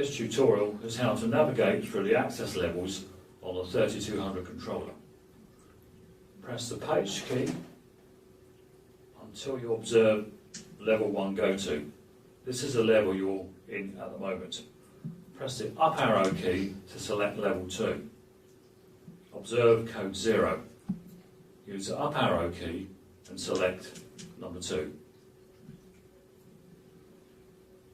This tutorial is how to navigate through the access levels on a 3200 controller. Press the page key until you observe level 1 go to. This is the level you're in at the moment. Press the up arrow key to select level 2. Observe code 0. Use the up arrow key and select number 2.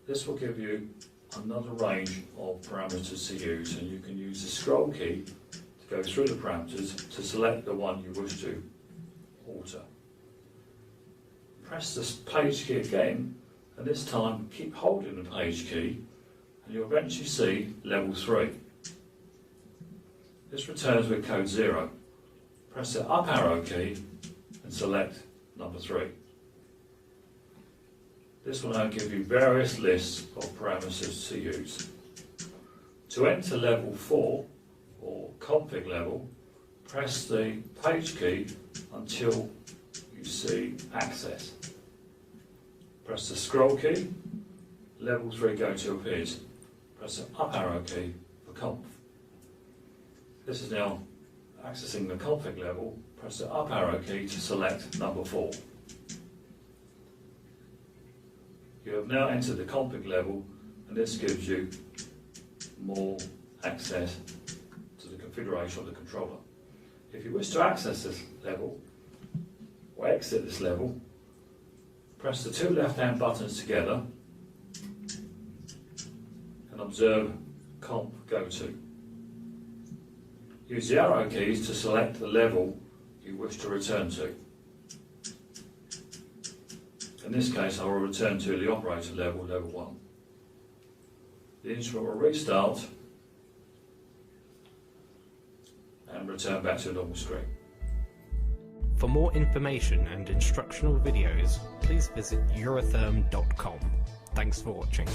This will give you another range of parameters to use, and you can use the scroll key to go through the parameters to select the one you wish to alter. Press the page key again, and this time keep holding the page key and you'll eventually see level 3. This returns with code 0. Press the up arrow key and select number 3. This will now give you various lists of parameters to use. To enter level 4 or config level, press the page key until you see access. Press the scroll key, level 3 go to appears. Press the up arrow key for conf. This is now accessing the config level. Press the up arrow key to select number 4. You have now entered the config level, and this gives you more access to the configuration of the controller. If you wish to access this level or exit this level, press the 2 left-hand buttons together and observe comp go to. Use the arrow keys to select the level you wish to return to. In this case, I will return to the operator level, level 1. The instrument will restart and return back to the normal screen. For more information and instructional videos, please visit Eurotherm.com. Thanks for watching.